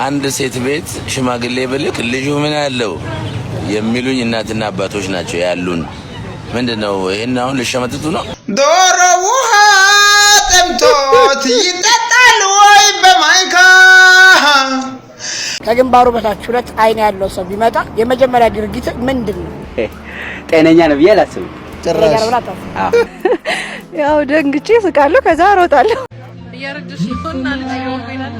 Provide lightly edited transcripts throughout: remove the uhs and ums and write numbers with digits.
አንድ ሴት ቤት ሽማግሌ ብልክ ልጁ ምን ያለው የሚሉኝ እናትና አባቶች ናቸው ያሉን። ምንድነው ይሄን አሁን ልሸመጥጡ ነው? ዶሮ ውሃ ጠምቶት ይጠጣል ወይ በማይካ? ከግንባሩ በታች ሁለት አይን ያለው ሰው ቢመጣ የመጀመሪያ ድርጊት ምንድነው? ጤነኛ ነው ብዬ አላስብም። ጭራሽ ያው ደንግጬ ስቃለሁ፣ ከዛ እሮጣለሁ። ያረድሽ ይሆናል ይሆናል።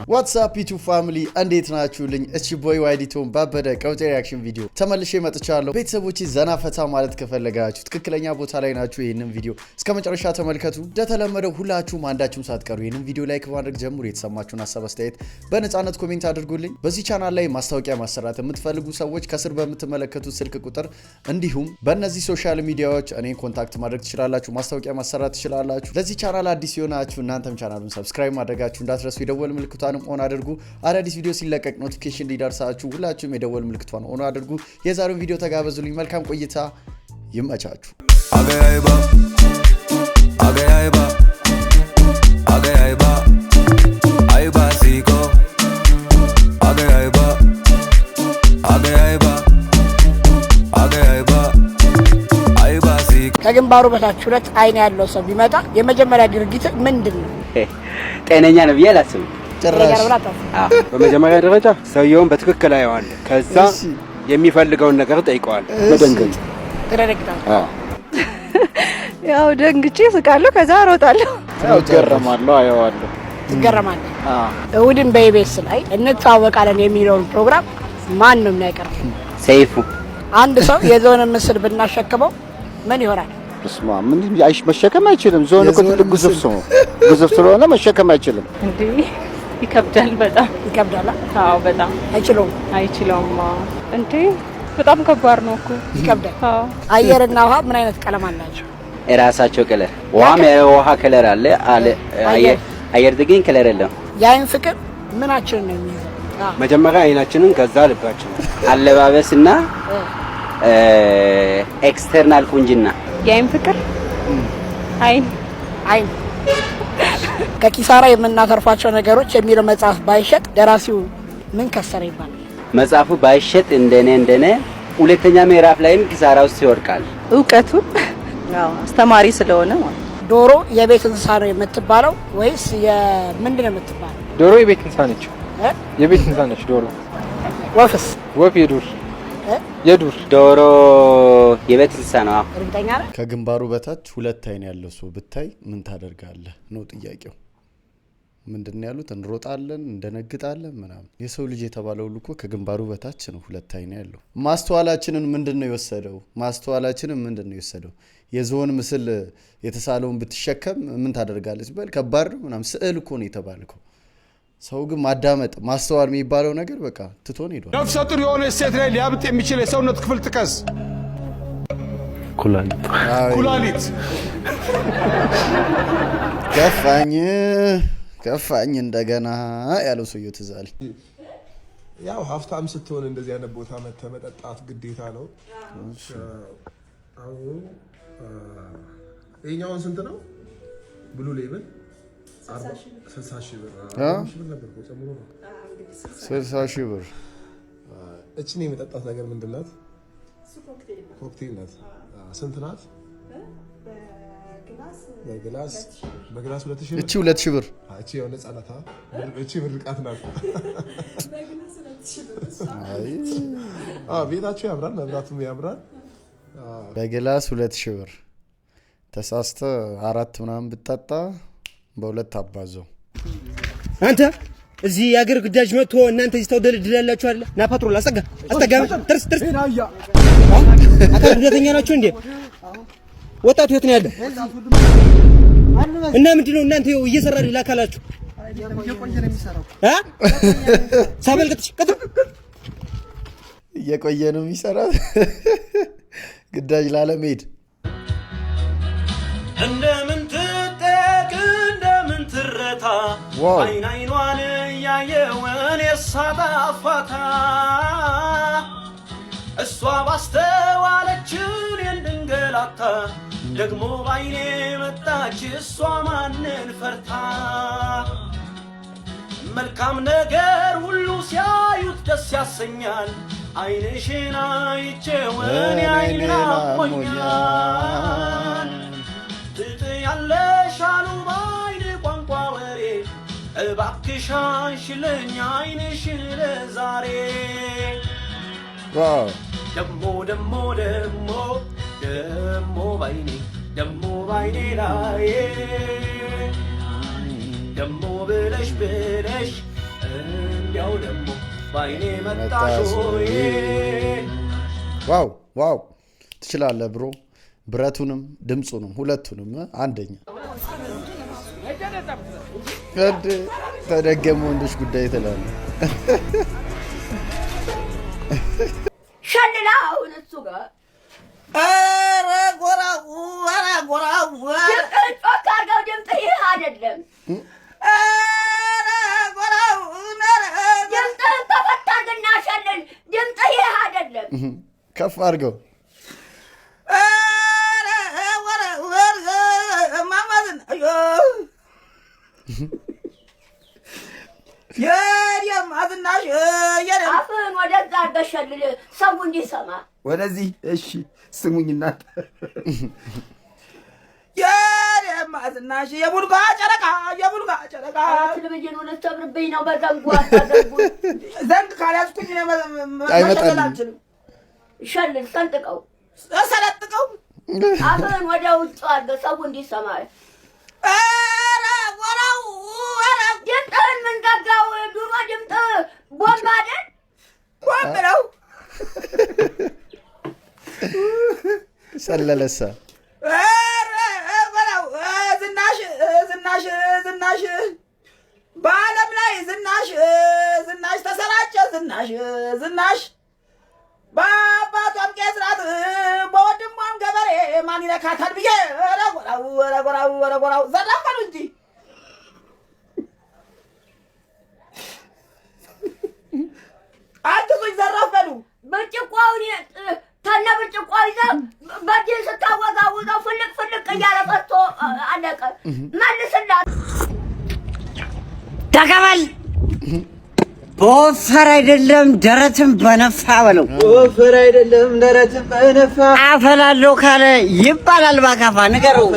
What's up YouTube family? እንዴት ናችሁልኝ? እቺ ቦይ ዋይዲቶን ባበደ ቀውጤ ሪአክሽን ቪዲዮ ተመልሼ መጥቻለሁ። ቤተሰቦች ዘና ፈታ ማለት ከፈለጋችሁ ትክክለኛ ቦታ ላይ ናችሁ። ይሄንን ቪዲዮ እስከመጨረሻ ተመልከቱ። እንደተለመደው ሁላችሁም አንዳችሁም ሳትቀሩ ይሄንን ቪዲዮ ላይክ ማድረግ ጀምሩ። የተሰማችሁን ሐሳብ አስተያየት በነጻነት ኮሜንት አድርጉልኝ። በዚህ ቻናል ላይ ማስታወቂያ ማሰራት የምትፈልጉ ሰዎች ከስር በምትመለከቱት ስልክ ቁጥር እንዲሁም በእነዚህ ሶሻል ሚዲያዎች እኔን ኮንታክት ማድረግ ትችላላችሁ። ማስታወቂያ ማሰራት ትችላላችሁ። ለዚህ ቻናል አዲስ የሆናችሁ እናንተም ቻናሉን ሰብስክራይብ ማድረጋችሁ እንዳትረሱ። የደወል ምልክቱን ኦን አድርጉ። አዳዲስ ቪዲዮ ሲለቀቅ ኖቲፊኬሽን ሊደርሳችሁ ሁላችሁም የደወል ምልክቱን ኦን አድርጉ። የዛሬው ቪዲዮ ተጋበዙልኝ። መልካም ቆይታ ይመቻችሁ። አገያይባ አገያይባ አገያይባ አይባ ሲቆ አገያይባ አገያይባ አገያይባ አይባ ሲቆ ከግንባሩ በታች ሁለት አይን ያለው ሰው ቢመጣ የመጀመሪያ ድርጊት ምንድነው? ጤነኛ ነው ብዬ አላስብም። ጭራሽ በመጀመሪያ ደረጃ ሰውየውን በትክክል አየዋል። ከዛ የሚፈልገውን ነገር ጠይቀዋል። በደንገኝ ያው ደንግጬ ስቃለሁ፣ ከዛ እሮጣለሁ። ገረማለሁ፣ አየዋለሁ። ትገረማለህ? እሑድን በኢቢኤስ ላይ እንተዋወቃለን የሚለውን ፕሮግራም ማን ነው የሚያቀርበው? ሰይፉ። አንድ ሰው የዞን ምስል ብናሸክመው ምን ይሆናል? እስማ ምን መሸከም አይችልም። ዞን እኮ ትልቅ ግዙፍ ስለሆነ መሸከም አይችልም። እንዴ ይከብዳል፣ በጣም ይከብዳል። አዎ በጣም አይችለውም። እንዴ በጣም ከባድ ነው እኮ። ይከብዳል። አዎ አየርና ውሃ ምን አይነት ቀለም አላቸው? የራሳቸው ከለር። ውሃ ከለር አለ። አየር ግን ከለር የለም። የአይን ፍቅር ምናችን ነው የሚይዘው? መጀመሪያ አይናችንን ከዛ ልባችንን። አለባበስና ኤክስተርናል ቁንጅና። የአይን ፍቅር አይን ከኪሳራ የምናተርፋቸው ነገሮች የሚለው መጽሐፍ ባይሸጥ ደራሲው ምን ከሰረ ይባላል? መጽሐፉ ባይሸጥ እንደኔ ሁለተኛ ምዕራፍ ላይም ኪሳራ ውስጥ ይወርቃል። እውቀቱ ያው አስተማሪ ስለሆነ ማለት። ዶሮ የቤት እንስሳ ነው የምትባለው ወይስ ምንድነው የምትባለው? ዶሮ የቤት እንስሳ ነች። የቤት እንስሳ ነች ዶሮ። ወፍስ? ወፍ የዱር ዶሮ የቤት እንስሳ ነው። እርግጠኛ ነህ? ከግንባሩ በታች ሁለት አይን ያለው ሰው ብታይ ምን ታደርጋለህ ነው ጥያቄው። ምንድነው ያሉት? እንሮጣለን፣ እንደነግጣለን ምናምን። የሰው ልጅ የተባለው ሁሉ እኮ ከግንባሩ በታች ነው ሁለት አይን ያለው። ማስተዋላችንን ምንድነው የወሰደው? የዞን ምስል የተሳለውን ብትሸከም ምን ታደርጋለህ ሲባል ከባድ ነው ምናምን። ስዕል እኮ ነው የተባልከው። ሰው ግን ማዳመጥ ማስተዋል የሚባለው ነገር በቃ ትቶን ሄዷል። ነፍሰ ጡር የሆነ ሴት ላይ ሊያብጥ የሚችል የሰውነት ክፍል ጥቀስ። ኩላሊት። ከፋኝ እንደገና ያለው ሰውዬው ትዝ አለኝ። ያው ሀብታም ስትሆን እንደዚህ አይነት ቦታ መጠጣት ግዴታ ነው። አሁን ይሄኛውን ስንት ነው? ብሉ ሌብል 60,000 ብር። 60,000 ብር። እቺን የመጠጣት ነገር ምንድን ናት? ኮክቴል ናት። ስንት ናት? በግላስ 2,000 ብር። እቺ 2,000 ብር። እቺ የሆነ ጻናታ እቺ ብርቃት ናት። በግላስ 2,000 ብር። ቤታችሁ ያምራል፣ መብራቱም ያምራል። በግላስ 2,000 ብር ተሳስተ 4 ምናምን ብትጠጣ በሁለት አባዘው። አንተ እዚህ ያገር ግዳጅ መጥቶ እናንተ እዚህ ተወደድላላችሁ አይደል? ና ፓትሮል አስጠጋ ትርስ አታ ሁለተኛ ናችሁ እንዴ? ወጣቱ የት ነው ያለው? እና ምንድነው እናንተ እየሰራ ላካላችሁ? እየቆየ ነው የሚሰራው። ሳበልከት እየቆየ ነው የሚሰራው ግዳጅ ላለመሄድ። እንደምን ትረታ አይኗን ያየውን የሳጣፋታ እሷ ባስተዋለችን እንድንገላታ ደግሞ ባይኔ መጣች እሷ ማንን ፈርታ መልካም ነገር ሁሉ ሲያዩት ደስ ያሰኛል አይንሽን አይቼው እኔ አይኔን አሞኛል ትጥያለሽ አሉ ባይኔ ቋንቋ ወሬ እባክሽ አንሺልኝ አይንሽን ለዛሬ ደሞ ደሞ ደሞ ደሞ ባይኔ ላይ ደሞ ብለሽ እንዲያው ደሞ ባይኔ መጣሽ ሆይ ዋው ትችላለህ ብሮ ብረቱንም ድምጹንም ሁለቱንም አንደኛ ተደገመ ወንዶች ጉዳይ ተላለ ሸልላው እሱ ጋር ኧረ ጎራው ጮክ አድርገው ድምፅህ ይህ አይደለም ኧረ ጎራው ድምፅህን ከፈት አድርግና ሸልል ድምፅህ ይህ አይደለም ከፍ አድርገው ማማዝን የማዝናሽ አፍህን ወደዛ አድርገህ ሸልል ሰው እንዲሰማ ወደዚህ እሺ ስሙኝ እናት የማዝናሽ የቡልጋ ጨረቃ ቴሌቪዥን ሆነ ተብርብኝ ነው በዘንጉ አታደርጉ ዘንግ ካልያዝኩኝ መሸለል አልችልም ሸልል ሰንጥቀው ሰለጥቀው አፍህን ወደ ውጭ አድርገህ ሰው እንዲሰማ ኧረ ወራው ድምፅህን ምን ዘጋው ድሮ ድምፅህ ቦምብ አይደል ቦምብ ነው ሰለለሳ ዝናሽ በዓለም ላይ ዝናሽ ተሰራጨ ዝናሽ በአባቷም ቄስ ናት በወንድሟም ገበሬ ማን ይነካታል ብዬ ኧረ ጎራው ዘራፍ በሉ እንጂ አትሱኝ ዘራፍ በሉ ብርጭቆውን ተነ ብርጭቆ ይዘህ በእጅህ ስታወዛውዘው ፍልቅ እያለ ፈቶ አለቀ መልስላት ተቀበል በወፈር አይደለም ደረትም በነፋ በለው በወፈር አይደለም ደረትም በነፋ አፈላለሁ ካለ ይባላል ባካፋ ንገረው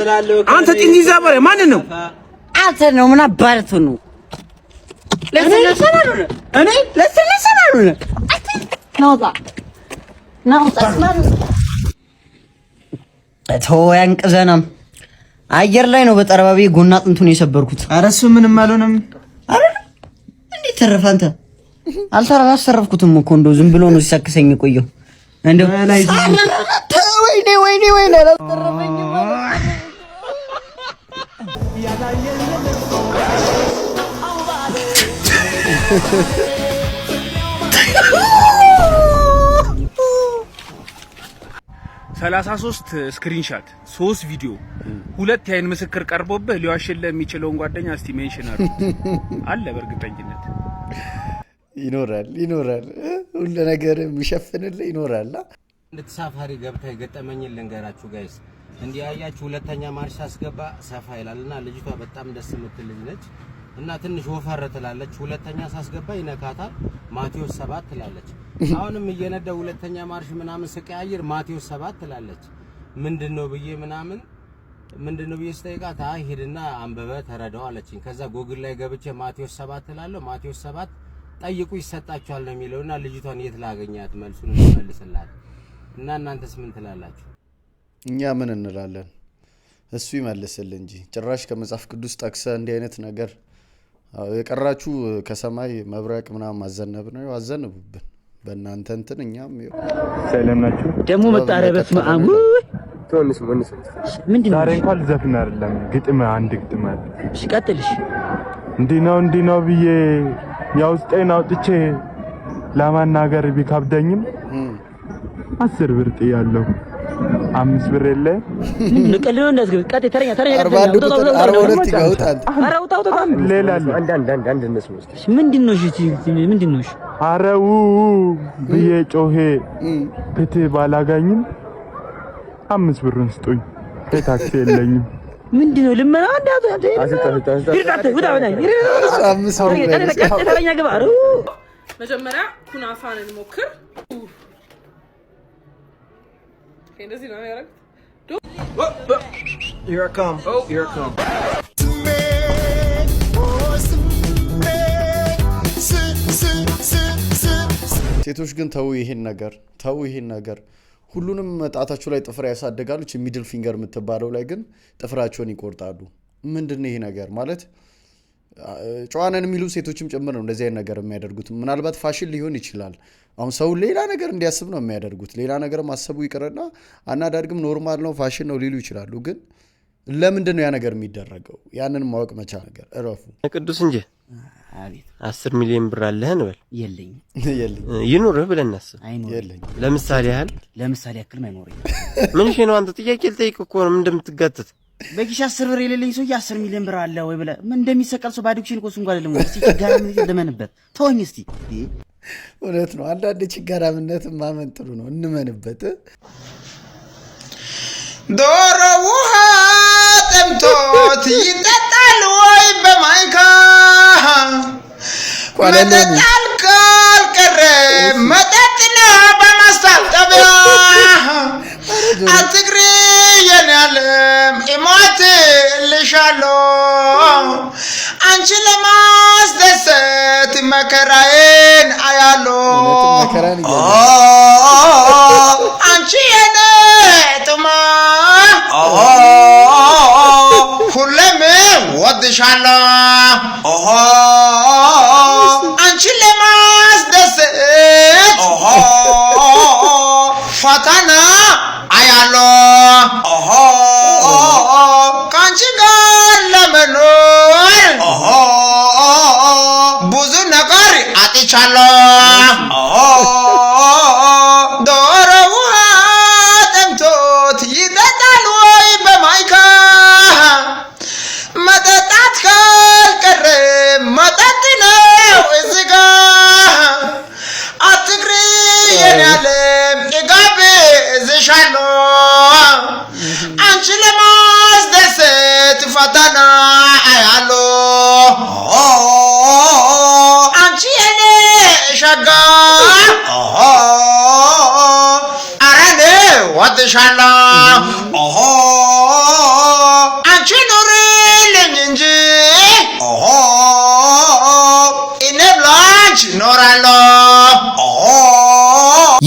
አንተ ጢንዚ ዘበረ ማን ነው አንተ ነው ምን አባርቱ ነው ለሰለሰናሉ እኔ ለሰለሰናሉ ናውጣ ያንቅዘናም አየር ላይ ነው በጠረባቢ ጎና አጥንቱን የሰበርኩት ኧረ እሱ ምንም አልሆነም አይደል እንዴ ተረፈ አንተ አልተረፈኩትም እኮ እንደው ዝም ብሎ ነው ሲሳክሰኝ ቆየው እንደው ወይኔ አልተረፈኝም ሰላሳ 33 ስክሪንሻት 3 ቪዲዮ 2 የአይን ምስክር ቀርቦብህ ሊዋሽልህ የሚችለውን ጓደኛ እስቲ ሜንሽን አለ በእርግጠኝነት ይኖራል ሁሉ ነገር የሚሸፍንልህ ይኖራል ተሳፋሪ ገብታ የገጠመኝን ልንገራችሁ ጋይስ እንዲህ ያያችሁ ሁለተኛ ማርሽ አስገባ ሰፋ ይላልና ልጅቷ በጣም ደስ የምትል ልጅ ነች እና ትንሽ ወፈር ትላለች ሁለተኛ ሳስገባ ይነካታል ማቴዎስ 7 ትላለች አሁንም እየነዳ ሁለተኛ ማርሽ ምናምን ስቀያይር ማቴዎስ 7 ትላለች ምንድነው ብዬ ስጠይቃት አይ ሄድና አንበበ ተረዳው አለችኝ ከዛ ጎግል ላይ ገብቼ ማቴዎስ 7 ትላለሁ ማቴዎስ 7 ጠይቁ ይሰጣችኋል ነው የሚለውና ልጅቷን የት ላገኛት መልሱን እንመልስላት እና እናንተስ ምን ትላላችሁ እኛ ምን እንላለን እሱ ይመልስል እንጂ ጭራሽ ከመጽሐፍ ቅዱስ ጠቅሰ እንዲህ አይነት ነገር የቀራችሁ ከሰማይ መብረቅ ምናምን ማዘነብ ነው አዘነቡብን በእናንተ እንትን እኛም ሰላም ናችሁ ደሞ መጣረበት ማአሙ ቶንስ ምንድነው ዛሬ እንኳን ዘፈን አይደለም ግጥም አንድ ግጥም አለ እሺ ቀጥልሽ እንዲህ ነው ብዬ ያውስጤን አውጥቼ ለማናገር ቢከብደኝም 10 ብር ጥያለሁ 5 ብር የለ ንቀልሎ እንዳስገብ ቀጥ ተረኛ 42 ይወጣል አራውታው ሌላ አንድ እነሱ ምንድነው ምንድነው አረው ብዬ ጮሄ ፍትህ ባላገኝም 5 ብሩን ስጡኝ ታክሲ የለኝም ምንድነው ልመና እንዳቱ መጀመሪያ ኩናፋን እንሞክር። እንደዚህ ነው ያረግ Here I come. Oh, here I come. ሴቶች ግን ተው ይሄን ነገር ሁሉንም ጣታቸው ላይ ጥፍር ያሳደጋሉ። ሚድል ፊንገር የምትባለው ላይ ግን ጥፍራቸውን ይቆርጣሉ። ምንድነው ይሄ ነገር ማለት? ጨዋነን የሚሉ ሴቶችም ጭምር ነው እንደዚህ አይነት ነገር የሚያደርጉት። ምናልባት ፋሽን ሊሆን ይችላል። አሁን ሰው ሌላ ነገር እንዲያስብ ነው የሚያደርጉት። ሌላ ነገር ማሰቡ ይቀርና አናዳርግም ኖርማል ነው ፋሽን ነው ሊሉ ይችላሉ። ግን ለምንድነው ያ ነገር የሚደረገው? ያንን ማወቅ መቻል ነገር እረፉ። ቅዱስ እንጂ አቤት 10 ሚሊዮን ብር አለህ እንበል። የለኝ ይኑርህ ብለን እናስብ። የለኝ ለምሳሌ ያክል አይኖርኝ። ምን ነው አንተ ጥያቄ ልጠይቅ እኮ ነው እንደምትጋተት። በኪስ 10 ብር የሌለኝ ሰው 10 ሚሊዮን ብር አለ ወይ ብለህ ምን እንደሚሰቀል ሰው ባዲክሽን እኮ እንኳን አይደለም። እስቲ ችጋራም እንደመንበት ተወኝ እስቲ። እውነት ነው። አንዳንድ ችጋራምነትም ማመን ጥሩ ነው። እንመንበት። ዶሮ ውሃ ጠምቶት ይጠጣል ወይ በማይካ? መጠጣል ካልቀረ መጠጥ ነው በማስታጠቢያ። አትግሪ የኔ ዓለም እሞትልሻለሁ አንቺ ለማስደሰት መከራዬን አያለሁ። አንቺ የኔ ጥማ ሁሌም ወድሻለሁ አንቺ ለማስደሰት ፈተና አያለሁ ከአንቺ ጋር ለመኖር ብዙ ነገር አጥቻለሁ። ዶሮ ውሃ ጠምቶት ይጠጣል ወይ በማይካ? መጠጣት ካልቀረ መጠጥ ነው እዚህ ጋር። አትግሪ የኔ ዓለም እጋብዝሻለሁ አንቺ ለማስደሰት ፈተና አያለሁ። አንቺ የኔ ሸጋ ኧረ እኔ ወድሻለሁ አንቺ ኑሪልኝ እንጂ እኔም ላንቺ እኖራለሁ።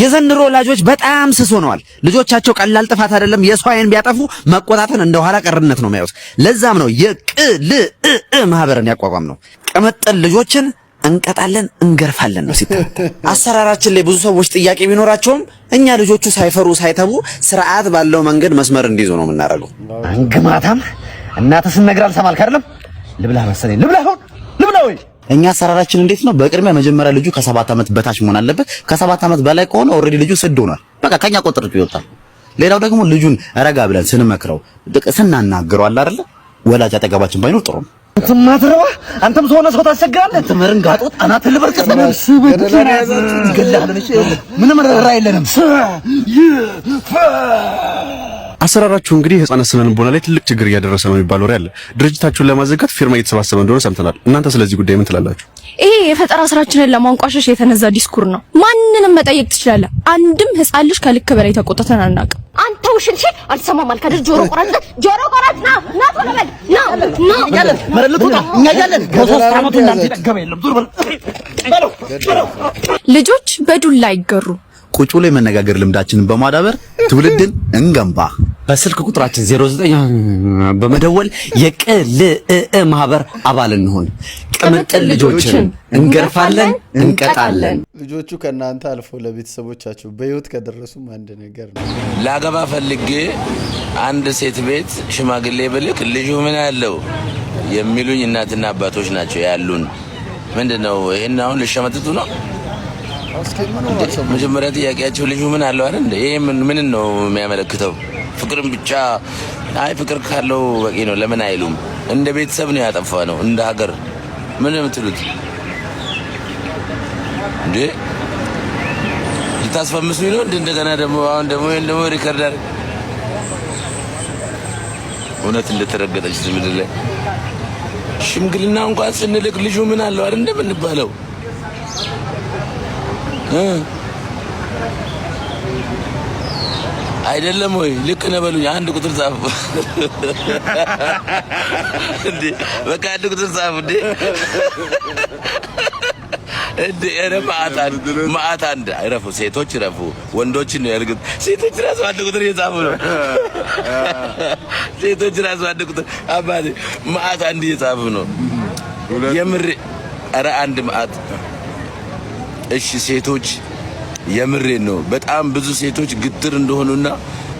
የዘንድሮ ወላጆች በጣም ስስ ሆነዋል። ልጆቻቸው ቀላል ጥፋት አይደለም የሰው አይን ቢያጠፉ መቆጣትን እንደ ኋላ ቀርነት ነው የሚያዩት። ለዛም ነው የቅልእ ማህበርን ያቋቋም ነው። ቅምጥል ልጆችን እንቀጣለን እንገርፋለን ነው ሲባል። አሰራራችን ላይ ብዙ ሰዎች ጥያቄ ቢኖራቸውም እኛ ልጆቹ ሳይፈሩ ሳይተቡ ስርዓት ባለው መንገድ መስመር እንዲይዙ ነው የምናደርገው። እንግማታም እናትህ ስነግር አልሰማልክ አይደለም? ልብላ መሰለኝ ልብላ ወይ እኛ አሰራራችን እንዴት ነው? በቅድሚያ መጀመሪያ ልጁ ከ7 ዓመት በታች መሆን አለበት። ከ7 ዓመት በላይ ከሆነ ኦሬዲ ልጁ ስድ ሆኗል። በቃ ከኛ ቁጥጥር ይወጣል። ሌላው ደግሞ ልጁን ረጋ ብለን ስንመክረው ስናናግረው አለ አይደለ? ወላጅ አጠገባችን ባይኖር ጥሩ ነው። አንተም ማትረባ አንተም ሰው ነው ታስቸግራለህ። ተመረንጋጦ አናት ልበርቀስ ነው ምንም ረራ የለንም። አሰራራችሁ እንግዲህ ህፃናት ስነ ልቦና ላይ ትልቅ ችግር እያደረሰ ነው የሚባል ወሬ አለ። ድርጅታችሁን ለማዘጋት ፊርማ እየተሰባሰበ እንደሆነ ሰምተናል። እናንተ ስለዚህ ጉዳይ ምን ትላላችሁ? ይሄ የፈጠራ ስራችንን ለማንቋሸሽ የተነዛ ዲስኩር ነው። ማንንም መጠየቅ ትችላለህ። አንድም ህፃን ልጅ ከልክ በላይ ተቆጥተን አናውቅም። አንተ ውሽንሽ አልሰማም አልክ አይደል? ጆሮ ቆራጥ ና ቶሎ በል ና ያለን መረለቱ እኛ ያለን ከ3 ዓመቱ እናንተ ይደገበ የለም ዙር በል ልጆች በዱላ አይገሩ። ቁጭ ብሎ የመነጋገር ልምዳችንን በማዳበር ትውልድን እንገንባ። በስልክ ቁጥራችን 09 በመደወል የቅልእ ማህበር አባል እንሆን። ቅምጥል ልጆችን እንገርፋለን እንቀጣለን። ልጆቹ ከናንተ አልፎ ለቤተሰቦቻቸው በህይወት ከደረሱም አንድ ነገር ነው። ላገባ ፈልጌ አንድ ሴት ቤት ሽማግሌ ብልክ ልጁ ምን አለው የሚሉኝ እናትና አባቶች ናቸው ያሉን። ምንድነው ይሄን አሁን ልሸመጥጡ ነው? መጀመሪያ ጥያቄያቸው ልጁ ምን አለው አይደል? ይሄ ምን ነው የሚያመለክተው? ፍቅርን ብቻ አይ ፍቅር ካለው በቂ ነው ለምን አይሉም? እንደ ቤተሰብ ነው ያጠፋ ነው እንደ ሀገር ምን የምትሉት እንዴ? ልታስፈምሱኝ ነው እንደገና ደግሞ አሁን ደግሞ ሪከርድ እውነት እንደተረገጠች ምድር ላይ ሽምግልና እንኳን ስንልክ ልጁ ምን አለው አይደል እንደምንባለው አይደለም ወይ? ልክ ነው በሉኝ። አንድ ቁጥር ጻፉ እንዴ! በቃ አንድ ቁጥር ጻፉ እንዴ! እንዴ! ኧረ ማአት አንድ አይረፉ፣ ሴቶች ረፉ፣ ወንዶችን ነው ያልኩት። ሴቶች ራሱ አንድ ቁጥር እየጻፉ ነው። ሴቶች ራሱ አንድ ቁጥር አባቴ ማአት አንድ እየጻፉ ነው። የምር ኧረ አንድ ማአት። እሺ ሴቶች የምሬን ነው። በጣም ብዙ ሴቶች ግትር እንደሆኑና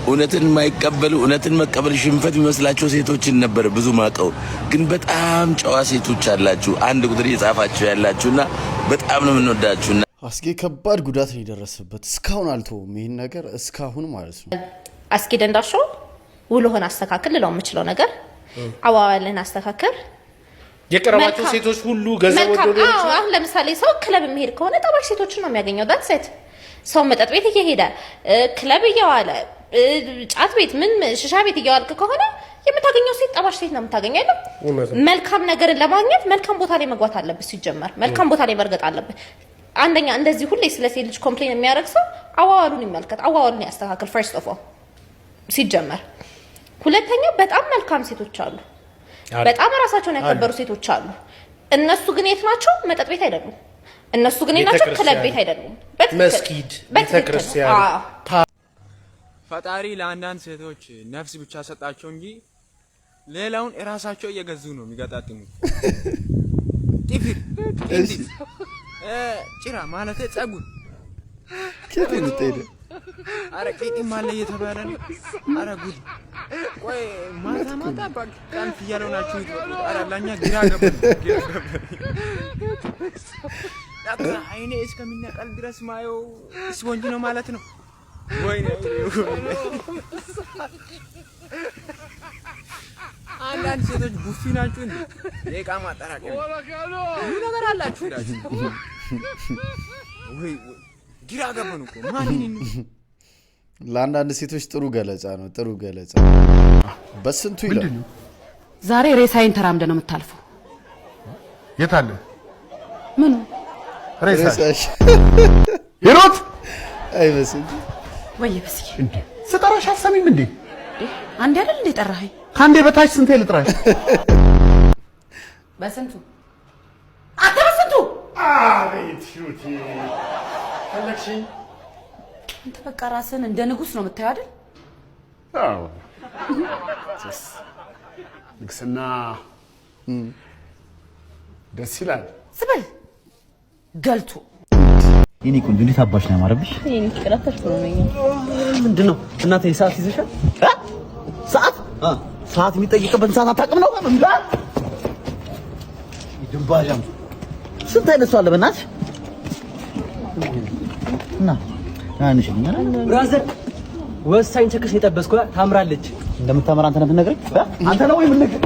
እውነትን የማይቀበሉ እውነትን መቀበል ሽንፈት የሚመስላቸው ሴቶችን ነበር ብዙ ማቀው። ግን በጣም ጨዋ ሴቶች አላችሁ፣ አንድ ቁጥር እየጻፋችሁ ያላችሁና በጣም ነው የምንወዳችሁና አስጌ ከባድ ጉዳት ነው የደረሰበት። እስካሁን አልተውም ይሄን ነገር እስካሁን ማለት ነው። አስጌ ደንዳሾ ውሎህን አስተካክል ልለው የምችለው ነገር አዋዋልን አስተካክል። የቀረባቸው ሴቶች ሁሉ ገንዘብ ወደው አሁን ለምሳሌ ሰው ክለብ የሚሄድ ከሆነ ጠባሽ ሴቶችን ነው የሚያገኘው። ዳት ሴት ሰው መጠጥ ቤት እየሄደ ክለብ እየዋለ ጫት ቤት ምን ሽሻ ቤት እየዋልክ ከሆነ የምታገኘው ሴት ጠባሽ ሴት ነው የምታገኘው አይደል? መልካም ነገርን ለማግኘት መልካም ቦታ ላይ መግባት አለብህ። ሲጀመር መልካም ቦታ ላይ መርገጥ አለብህ። አንደኛ እንደዚህ ሁሌ ስለ ሴት ልጅ ኮምፕሌን የሚያደርግ ሰው አዋዋሉን ይመልከት፣ አዋዋሉን ያስተካክል። ፈርስት ኦፍ ኦል ሲጀመር። ሁለተኛ በጣም መልካም ሴቶች አሉ፣ በጣም ራሳቸውን ያከበሩ ሴቶች አሉ። እነሱ ግን የት ናቸው? መጠጥ ቤት አይደሉም። እነሱ ግን የት ናቸው? ክለብ ቤት አይደሉም። መስጊድ፣ ቤተክርስቲያን። ፈጣሪ ለአንዳንድ ሴቶች ነፍስ ብቻ ሰጣቸው እንጂ ሌላውን እራሳቸው እየገዙ ነው የሚገጣጥሙት። ጢፍር ጭራ ማለት ጸጉር ከምን ተይደ አረ ቂጢም አለ እየተባለ ነው። አረ ጉድ! ቆይ ማታ ማታ በቃ ፍያለው ናችሁ። አረ ላኛ ግራ ገባኝ። ዳክተር አይኔ እስከሚነቀል ድረስ ማየው ስፖንጅ ነው ማለት ነው። ወይኔ አንዳንድ ሴቶች ቡፊ ናችሁ እንዴ? የዕቃ ማጠራቀም ምን ነገር አላችሁ ዳችሁ? ወይ ግራ ገባን እኮ ማንን ለአንዳንድ ሴቶች ጥሩ ገለጻ ነው። ጥሩ ገለጻ በስንቱ ይላል። ዛሬ ሬሳይን ተራምደ ነው የምታልፈው። የት አለ? ምን ሬሳሽ? ይሮጥ አይመስል ወይ በስዬ እንዴ ስጠራሽ አሰሚም እንዴ? አንዴ አይደል እንዴ ጠራኸኝ? ካንዴ በታች ስንቴ ልጥራሽ? በስንቱ አንተ በስንቱ? አቤት ሹቲ ፈለግሽኝ? አንተ በቃ ራስህን እንደ ንጉስ ነው የምታየው አይደል? አዎ ንግስና ደስ ይላል። ስበል ገልቱ የኔ ቆንጆ እንዴት አባሽ ነው ያማረብሽ? የኔ ፍቅር አትርፈው ነኝ። ምንድነው እናቴ ሰዓት ይዘሻል? ሰዓት ሰዓት የሚጠይቅበት ሰዓት አታውቅም ነው? ድንባዣም ስንት አይነት ሰው አለ በእናትሽ? እና አንሽ ብራዘር ወሳኝ ቸክስ የጠበስኩ ታምራለች። እንደምታምር አንተ ነህ የምትነግረኝ? አንተ ነው ወይ የምትነግረኝ?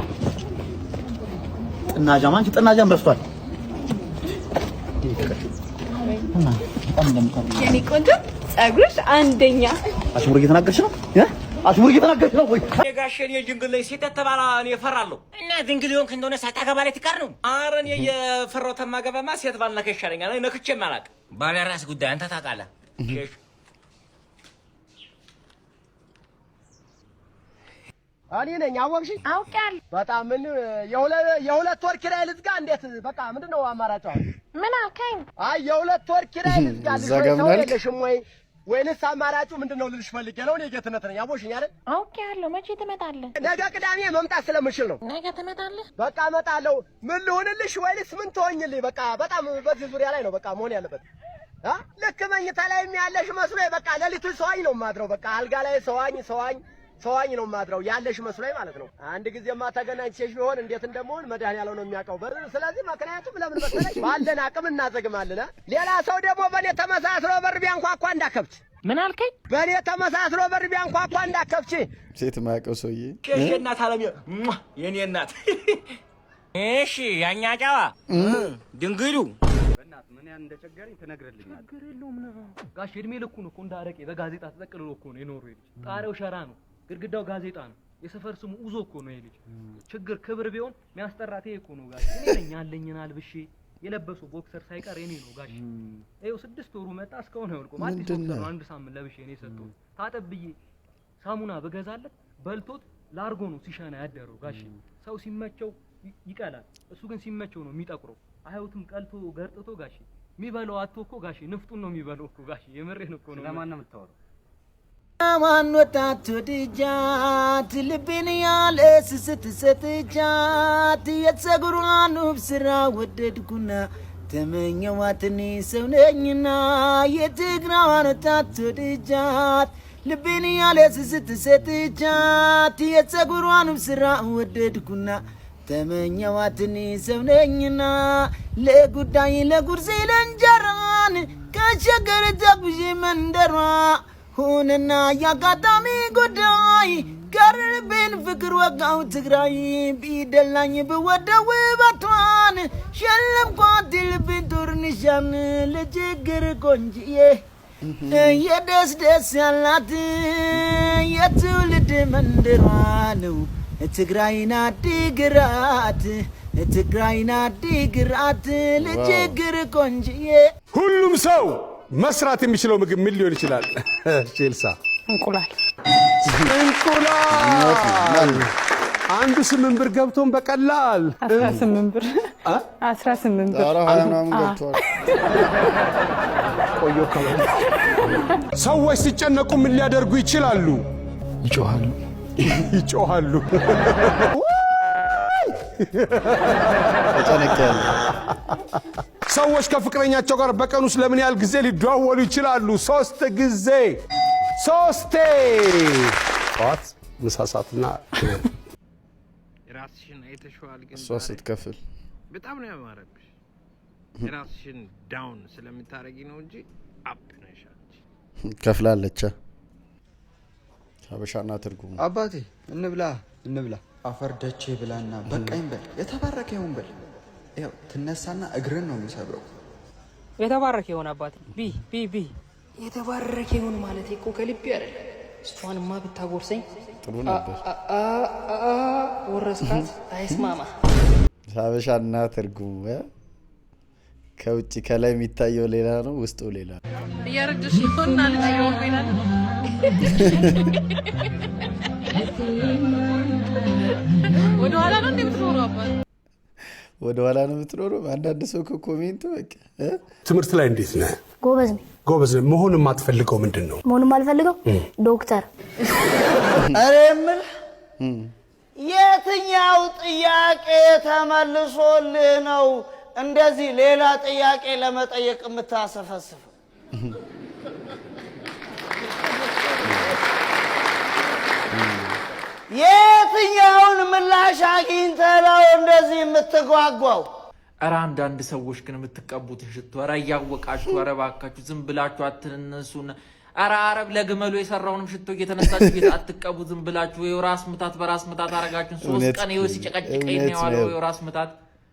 ጥናጃም አንቺ ጥናጃም በስቷል። እና በጣም እንደምታምር የኔ ቆንጆ ጸጉርሽ አንደኛ። አሽሙር እየተናገርሽ ነው? አሽሙር እየተናገርሽ ነው ወይ? የጋሸን የጅንግል ላይ ሴት ተባላ እኔ እፈራለሁ። እና ድንግል ሆንክ እንደሆነ ሳታገባ ላይ ትቀር ነው። ኧረ እኔ የፈራው ተማገባማ ሴት ባልነካ ይሻለኛል። ነክቼም አላውቅም። ባለ ራስ ጉዳይ አንተ ታውቃለህ። እኔ ነኝ አወቅሽኝ? አውቃለሁ። በጣም ምን የሁለት ወር ኪራይ ልዝጋ? እንዴት በቃ ምንድነው አማራጭ? ምን አልከኝ? አይ የሁለት ወር ኪራይ ልዝጋ ልሽም ወይ ወይንስ አማራጩ ምንድነው ልልሽ ፈልጌ ነው። እኔ ጌትነት ነኝ አወቅሽኝ አይደል? አውቃለሁ። መቼ ትመጣለህ? ነገ ቅዳሜ መምጣት ስለምችል ነው። ነገ ትመጣለህ? በቃ እመጣለሁ። ምን ልሁንልሽ ወይንስ ምን ትሆኝልኝ? በቃ በጣም በዚህ ዙሪያ ላይ ነው በቃ መሆን ያለበት። ልክ መኝታ ላይ ያለሽ መስሎኝ በቃ ሌሊቱን ሰዋኝ ነው የማድረው። በቃ አልጋ ላይ ሰዋኝ ነው የማድረው ያለሽ መስሎኝ ማለት ነው። አንድ ጊዜማ ተገናኝቼሽ ቢሆን እንዴት እንደምሆን መድኃኒዓለም ነው የሚያውቀው። ስለዚህ ምክንያቱም ለምን መሰለሽ ባለን አቅም እናዘግማለን። ሌላ ሰው ደግሞ በእኔ ተመሳስሎ በር ቢያንኳኳ እንዳከብች። ምን አልከኝ? በእኔ ተመሳስሎ በር ቢያንኳኳ እንዳከብች። ሴት ማያውቀው ሰውዬ እሺ እናት አለም የኔ እናት። እሺ ያኛ ጫዋ ድንግሉ በእናት ምን ያን እንደቸገረኝ ትነግርልኛለህ? ችግር የለውም ጋሽ እድሜ ልኩን እኮ እንዳረቄ በጋዜጣ ተጠቅልሎ እኮ ነው የኖሩ። ጣሪያው ሸራ ነው፣ ግድግዳው ጋዜጣ ነው። የሰፈር ስሙ ኡዞ እኮ ነው ይሄ ልጅ። ችግር ክብር ቢሆን የሚያስጠራት ይሄ እኮ ነው ጋሽ። እኔ ነኝ ያለኝን አልብሼ የለበሰው ቦክሰር ሳይቀር እኔ ነው ጋሽ። ይኸው 6 ወሩ መጣ እስካሁን አይወልቆም። አዲስ ቦክሰር ነው 1 ሳምንት ለብሼ እኔ ሰጠው ታጠብዬ ሳሙና በገዛለት በልቶት ላርጎ ነው ሲሻና ያደረው ጋሽ። ሰው ሲመቸው ይቀላል፣ እሱ ግን ሲመቸው ነው የሚጠቁረው። አያውትም ቀልቶ ገርጥቶ ጋሽ የሚበላው አጥቶ እኮ ጋሽ ንፍጡን ነው የሚበላው እኮ ጋሽ። የምሬን እኮ ነው። ለማን ነው የምታወራው? ማን ወጣት ወድጃት ልቤን ያለ ስትሰጥጃት የፀጉሯን ውብ ስራ ወደድኩና ተመኘዋትኔ ሰው ነኝና የትግራዋን ወጣት ወድጃት ልቤን ያለ ስትሰጥጃት የፀጉሯን ውብ ስራ ወደድኩና ተመኘዋትኔ ሰው ነኝና ለጉዳይ ለጉርሴ ለእንጀራን ከቸገረ ተጉዤ መንደሯ ሁንና ያጋጣሚ ጉዳይ ቀርቤን ፍቅር ወጋው ትግራይ ቢደላኝ ብወደው ውበቷን ሸለምኳት ልቤን ቱርንሻን ለችግር ቆንጅዬ የደስ ደስ ያላት የትውልድ መንደሯ ነው ትግራይና ዲግራት ትግራይና ዲግራት ለችግር ቆንጅዬ ሁሉም ሰው መስራት የሚችለው ምግብ ምን ሊሆን ይችላል? ቼልሳ እንቁላል አንዱ 8 ብር ገብቶን በቀላል 18 ብር 18 ብር አራሃናም ገብቷል። ቆዮ ከመ ሰዎች ሲጨነቁ ምን ሊያደርጉ ይችላሉ? ይጮሃሉ። ተጨነቀለ። ሰዎች ከፍቅረኛቸው ጋር በቀን ውስጥ ለምን ያህል ጊዜ ሊደዋወሉ ይችላሉ? 3 ጊዜ 3 ጠዋት፣ ምሳ ሰዓትና ራስሽን አይተሽዋል። ግን እሷ ስትከፍል በጣም ነው ያማረብሽ። ራስሽን ዳውን ስለምታረጊ ነው እንጂ አፕ ነሽ አንቺ። ከፍላለች። ሀበሻና ትርጉሙ አባቴ እንብላ አፈር ደቼ ብላና በቃኝ በል የተባረከ ይሁን በል። ያው ትነሳና እግርን ነው የሚሰብረው። የተባረከ ይሁን አባቴ ቢ የተባረከ ይሁን ማለት እኮ ከልቤ አይደለም። እሷንማ ብታጎርሰኝ ጥሩ ነበር። ወረስካት አይስማማ። ሀበሻና ትርጉሙ ከውጭ ከላይ የሚታየው ሌላ ነው፣ ውስጡ ሌላ ነው። እያረጀሽ ይሆናል ነው ይላል። ወደ ኋላ ነው እንደምትኖረው አባቴ፣ ወደ ኋላ ነው የምትኖረው። አንዳንድ ሰው ኮሜንት በቃ ትምህርት ላይ እንዴት ነህ? ጎበዝ ነኝ። ጎበዝ ነህ። መሆን የማትፈልገው ምንድነው? መሆን የማልፈልገው ዶክተር። ኧረ የምልህ የትኛው ጥያቄ ተመልሶልህ ነው እንደዚህ ሌላ ጥያቄ ለመጠየቅ የምታሰፈስፈው? የትኛውን ምላሽ አግኝተህ ነው እንደዚህ የምትጓጓው? ኧረ አንዳንድ ሰዎች ግን የምትቀቡትን ሽቶ ኧረ እያወቃችሁ ኧረ እባካችሁ ዝም ብላችሁ አትነሱና ኧረ አረብ ለግመሉ የሰራውንም ሽቶ እየተነሳችሁ አትቀቡ ዝም ብላችሁ። ይኸው ራስ ምታት በራስ ምታት አረጋችሁን። 3 ቀን ይኸው ሲጨቀጭቀኝ ነው ያለው። ይኸው ራስ ምታት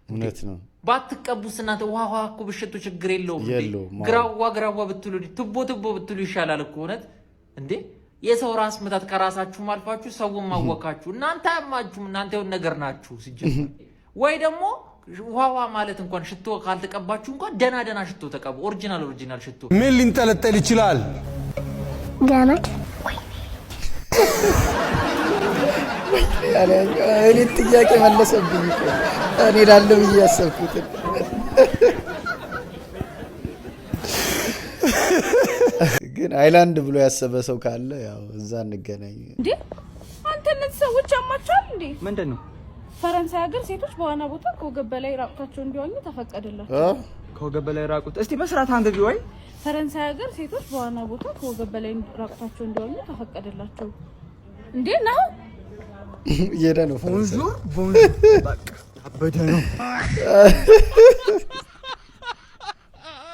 እውነት ነው። ባትቀቡስ እናንተ ውሃ እኮ ብትሸቱ ችግር የለውም እንዴ። ግራዋ ብትሉ ትቦ ብትሉ ይሻላል እኮ እውነት እንዴ። የሰው ራስ ምታት ከራሳችሁም አልፋችሁ ሰውም ማወካችሁ። እናንተ አማችሁም እናንተ የሆነ ነገር ናችሁ ሲጀምር። ወይ ደግሞ ውሃ ማለት እንኳን ሽቶ ካልተቀባችሁ እንኳን ደና ሽቶ ተቀቡ። ኦሪጂናል ሽቶ። ምን ሊንጠለጠል ይችላል? ገመድ እኔ ጥያቄ መለሰብኝ እኮ እኔ ላለው እያሰብኩት ግን አይላንድ ብሎ ያሰበ ሰው ካለ ያው እዛ እንገናኝ። እንዴ አንተ እነዚህ ሰዎች ያማቻል እንዴ? ምንድነው? ፈረንሳይ ሀገር ሴቶች በዋና ቦታ ከወገብ በላይ ራቁታቸው እንዲዋኙ ተፈቀደላቸው። ከወገብ በላይ ራቁት? እስቲ በስርዓት አንብቢ ወይ። ፈረንሳይ ሀገር ሴቶች በዋና ቦታ ከወገብ በላይ ራቁታቸው እንዲዋኙ ተፈቀደላቸው። እንዴ ነው እየሄደ ነው ፈረንሳይ። በቃ አበደ ነው።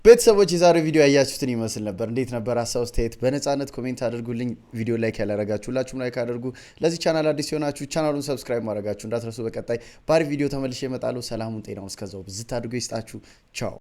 ቤተሰቦች የዛሬው ቪዲዮ ያያችሁትን ይመስል ነበር። እንዴት ነበር? ሀሳብ አስተያየት በነፃነት ኮሜንት አድርጉልኝ። ቪዲዮ ላይክ ያላረጋችሁ ሁላችሁም ላይክ አድርጉ። ለዚህ ቻናል አዲስ የሆናችሁ ቻናሉን ሰብስክራይብ ማድረጋችሁ እንዳትረሱ። በቀጣይ ባሪ ቪዲዮ ተመልሼ እመጣለሁ። ሰላሙን ጤናውን እስከዛው ብዝት አድርጎ ይስጣችሁ። ቻው